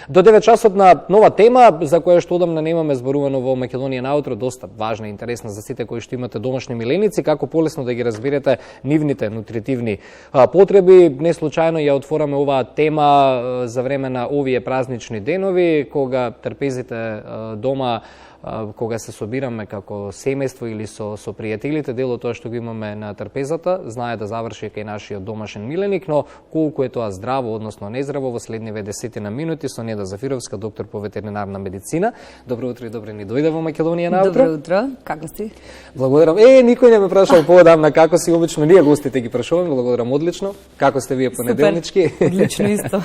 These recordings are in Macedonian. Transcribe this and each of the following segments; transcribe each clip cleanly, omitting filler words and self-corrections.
До 9 часот на нова тема, за која што одамна немаме зборувано во Македонија наутро, доста важна и интересна за сите кои што имате домашни миленици, како полесно да ги разберете нивните нутритивни потреби. Не случајно ја отвораме оваа тема за време на овие празнични денови, кога трпезите дома, кога се собираме како семејство или со пријателите, дел од тоа што го имаме на трпезата, знае да заврши кај нашиот домашен миленик, но колку е тоа здраво, односно нездраво, во следниве десетина минути со Неда Зафировска, доктор по ветеринарна медицина. Добро утро и добре ни дојде во Македонија наутро. Добро утро, како си? Благодарам. Никој не ме прашал поодамна како си, обично ние гостите ги прашуваме. Благодарам, одлично. Како сте вие понеделнички? Супер, одлично исто.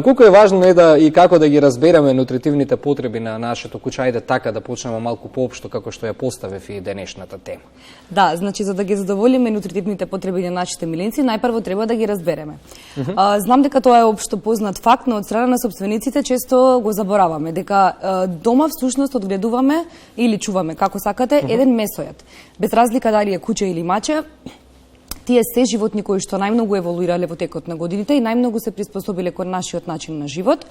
Колку е важно и како да ги разбереме нутритивните потреби на нашето куќа, ајде така да почнеме малку поопшто како што ја поставев и денешната тема. Да, значи за да ги задоволиме нутритивните потреби на нашите миленици, најпрво треба да ги разбереме. Знам дека тоа е општо познат факт, но од страна на сопствениците често го забораваме дека дома всушност одгледуваме или чуваме како сакате еден месојат. Без разлика дали е куче или маче, тие се животни кои што најмногу еволуирале во текот на годините и најмногу се приспособиле кон нашиот начин на живот.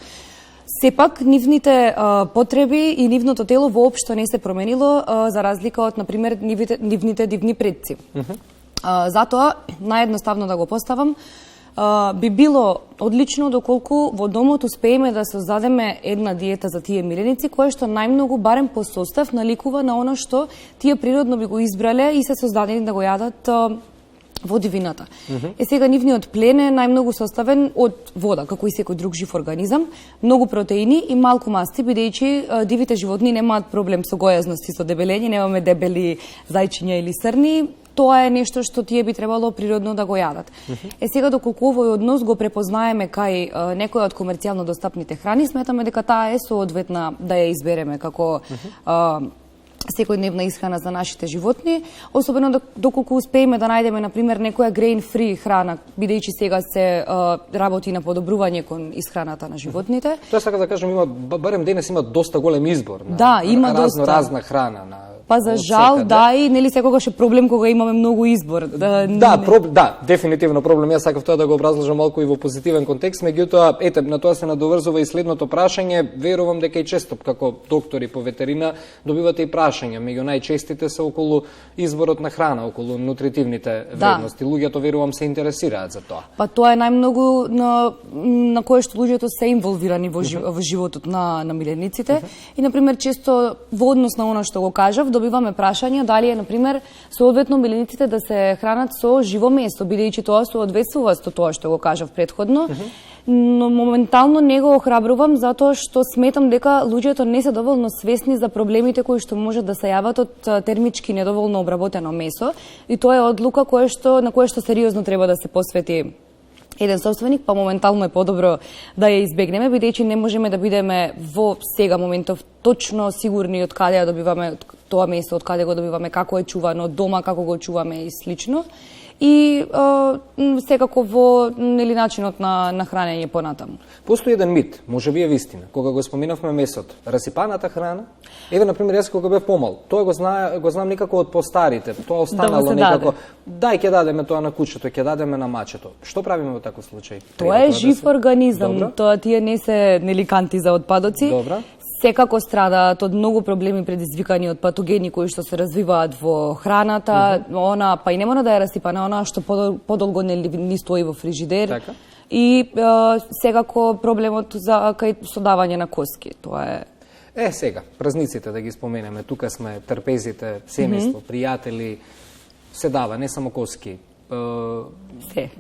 Сепак, нивните потреби и нивното тело воопшто не се променило, за разлика од, например, нивните дивни предци. Затоа, наједноставно да го поставам, би било одлично доколку во домот успееме да создадеме една диета за тие миленици, која што најмногу, барем по состав, наликува на оно што тие природно би го избрале и се создадени да го јадат во дивината. Сега нивниот плен е најмногу составен од вода, како и секој друг жив организам, многу протеини и малку масти, бидејќи дивите животни немаат проблем со гојазност и со дебелење, немаме дебели зајчиња или срни. Тоа е нешто што тие би требало природно да го јадат. Сега доколку овој однос го препознаеме кај некоја од комерцијално достапните храни, сметаме дека таа е соодветна да ја избереме како секојдневна исхрана за нашите животни, особено доколку успееме да најдеме, например, некоја grain-free храна, бидејќи сега се работи на подобрување кон исхраната на животните. Тоа сака да кажем, има, барем денес има доста голем избор на разна храна. Па за жал, да, и нели секогаш е проблем кога имаме многу избор. Да, дефинитивно проблем. Јас сакав тоа да го образложам малку и во позитивен контекст, меѓутоа, ете, на тоа се надоврзува и следното прашање. Верувам дека и често, како доктори по ветерина, добивате и прашања. Меѓу најчестите се околу изборот на храна, околу нутритивните вредности. Луѓето, верувам, се интересираат за тоа. Па тоа е најмногу на кое што луѓето се инволвирани во животот на милениците. И, например, често во однос на она што го кажав, добиваме прашања дали е, например, соодветно милениците да се хранат со живо месо, бидејќи тоа соодветствува со тоа што го кажав претходно. Но моментално не го охрабрувам затоа што сметам дека луѓето не се доволно свесни за проблемите кои што можат да се јават од термички недоволно обработено месо, и тоа е одлука на која што сериозно треба да се посвети еден собственик, па моментално е подобро да ја избегнеме, бидејќи не можеме да бидеме во сега моментов точно сигурни од каде ја добиваме тоа месо, од каде го добиваме, како е чувано, дома како го чуваме и слично. И секако во начинот на хранење понатаму. Постои еден мит, може би е вистина, кога го споминавме месото, расипаната храна. Еве, например, јас кога бев помал, тоа го знам некако од постарите, тоа останало некако. Дај ќе дадеме тоа на кучето, ќе дадеме на мачето. Што правиме во таков случај? Тоа е жив организам, тоа тие не се канти за отпадоци. Добра. Секако страдаат од многу проблеми предизвикани од патогени кои што се развиваат во храната, она па и не мора да е расипана, она што подолго не стои во фрижидер. Така. И секако проблемот за кај содавање на коски, тоа е. Сега, празниците да ги споменеме, тука сме трпезите, семејство, пријатели, се дава, не само коски.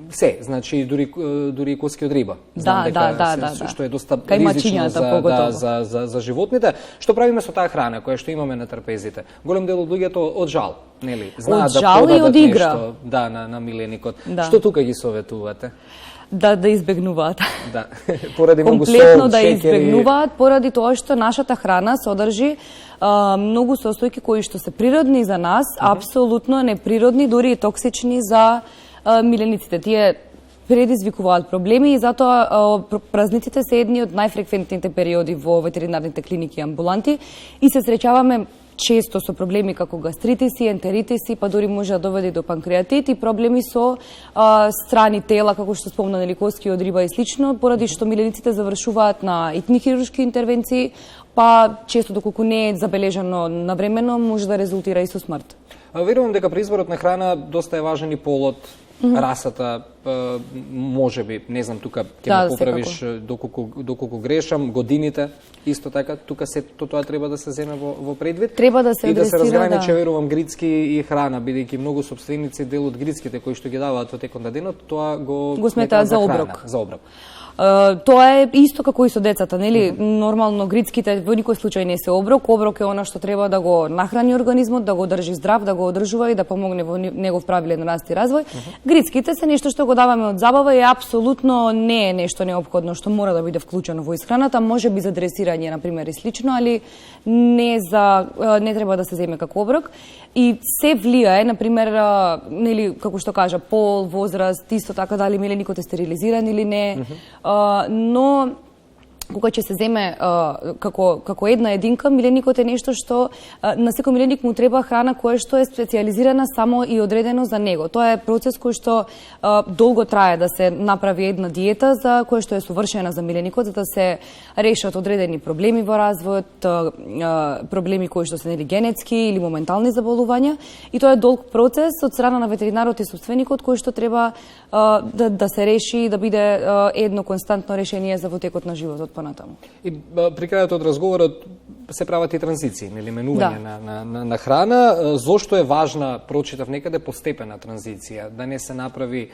Се, значи дури коски од риба. Да. Што е доста ризично за животните. Што правиме со таа храна која што имаме на трпезите? Голем дел од луѓето од жал, нели? Знаат да продадат нешто, на миленикот. Што тука ги советувате? Да избегнуваат. Да, поради многу сол, комплетно да избегнуваат, поради тоа што нашата храна содржи многу состојки кои што се природни за нас, апсолутно неприродни, дури и токсични за милениците. Тие предизвикуваат проблеми и затоа празниците се едни од најфреквентните периоди во ветеринарните клиники и амбуланти и се среќаваме често со проблеми како гастритиси, ентеритиси, па дури може да доведе до панкреатит и проблеми со страни тела, како што спомна, нели, коски од риба и слично, поради што милениците завршуваат на итни хируршки интервенции, па често доколку не е забележано навремено, може да резултира и со смрт. Верувам дека при изборот на храна доста е важен и полот, расата, може би, не знам, тука ќе ме поправиш доколку грешам, годините, исто така, тука сето тоа треба да се земе во предвид. Треба да се адресира, и да се разбереме, че верувам грицки и храна, бидејќи многу собственици дел од грицките кои што ги даваат во текот на денот, тоа го сметаат за оброк. За оброк. Тоа е исто како и со децата, нели? Нормално грицките во никој случај не се оброк. Оброк е она што треба да го нахрани организмот, да го држи здрав, да го одржува и да помогне во негов правилен раст и развој. Грицките се нешто што го даваме од забава и апсолутно не е нешто неопходно што мора да биде вклучено во исхраната, може би за дресирање на пример и слично, али не треба да се земе како оброк. И се влијае, на пример, нели, како што кажа, пол, возраст, исто така дали миленикот е стерилизиран или не, но кога ќе се земе како една единка, миленикот е нешто што на секој миленик му треба храна која што е специјализирана само и одредено за него. Тоа е процес кој што долго трае да се направи една диета за која што е совршена за миленикот, за да се решат одредени проблеми во развојот, проблеми кои што се нели генетски или моментални заболувања, и тоа е долг процес од страна на ветеринарот и собственикот кој што треба да се реши и да биде едно константно решение за во текот на животот понатаму. И при крајот од разговорот се прават и транзиции, нели, менување на храна. Зошто е важна, прочитав некаде, постепена транзиција, да не се направи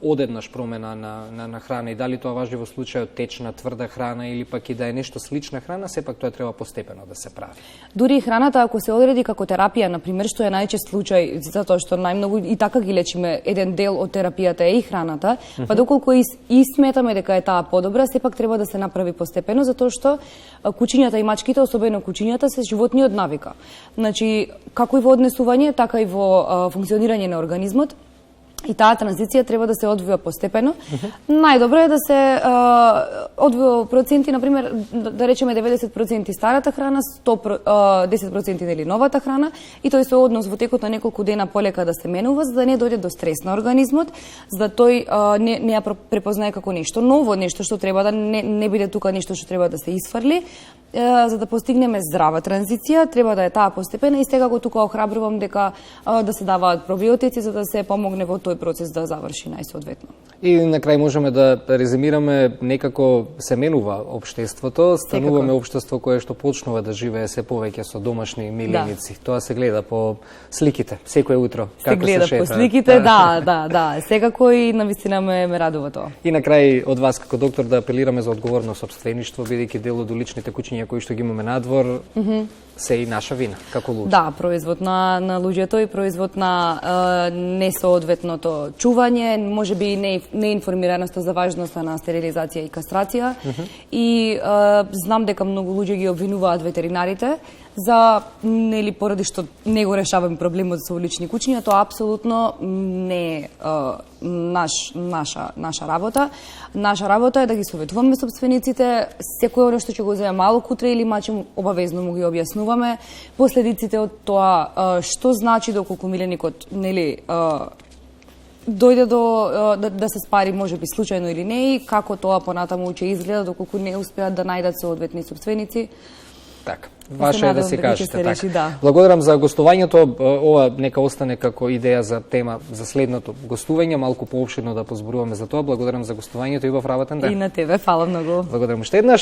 одеднаш промена на храна, и дали тоа важи во случајот течна, тврда храна или пак и да е нешто слична храна, сепак тоа треба постепено да се прави. Дури и храната, ако се одреди како терапија, на пример, што е најчест случај, затоа што најмногу и така ги лечиме, еден дел од терапијата е и храната, па доколку и сметаме дека е таа подобра, сепак треба да се направи постепено, затоа што кучињата и мачките, особено кучињата, се животни од навика. Значи, како и во однесување, така и во функционирање на организмот. И таа транзиција треба да се одвива постепено. Најдобро е да се одвива проценти, например, да речеме 90% старата храна, 10% нели новата храна, и тој се однос во текот на неколку дена полека да се менува, за да не дојде до стрес на организмот, за да тој не ја препознае како нешто ново, нешто што треба да не биде тука нешто што треба да се исфрли. За да постигнеме здрава транзиција, треба да е таа постепена, и сега го тука охрабрувам дека да се даваат пробиотици за да се помогне во тој процес да заврши најсоодветно. И на крај можеме да резимираме, некако се менува општеството, стануваме општество кое што почнува да живее се повеќе со домашни миленици. Тоа се гледа по сликите, секое утро како се шета. Се гледа по сликите, да. Секако и навистина ме радува тоа. И на крај од вас како доктор да апелираме за одговорно сопствеништво, бидејќи дел од уличните кучиња кои што ги имаме надвор, се и наша вина, како луѓе. Да, производ на луѓето и производ на несоодветното чување, можеби и неинформираноста за важноста на стерилизација и кастрација. И знам дека многу луѓе ги обвинуваат ветеринарите за, нели, поради што не го решаваме проблемот со улични кучиња. Тоа апсолутно не е наша работа. Наша работа е да ги советуваме собствениците, секој оно што ќе го земе мало кутре или мачи, обавезно му ги објаснуваме последиците од тоа, што значи доколку миленикот, нели, дојде да се спари, можеби случајно или не, и како тоа понатаму ќе изгледа доколку не успеат да најдат соодветни собственици. Така. Ваше е да си кажете така. Благодарам за гостувањето. Ова нека остане како идеја за тема за следното гостување, малку поопширно да позборуваме за тоа. Благодарам за гостувањето и убав работен ден. И на тебе, фала многу. Благодарам уште еднаш.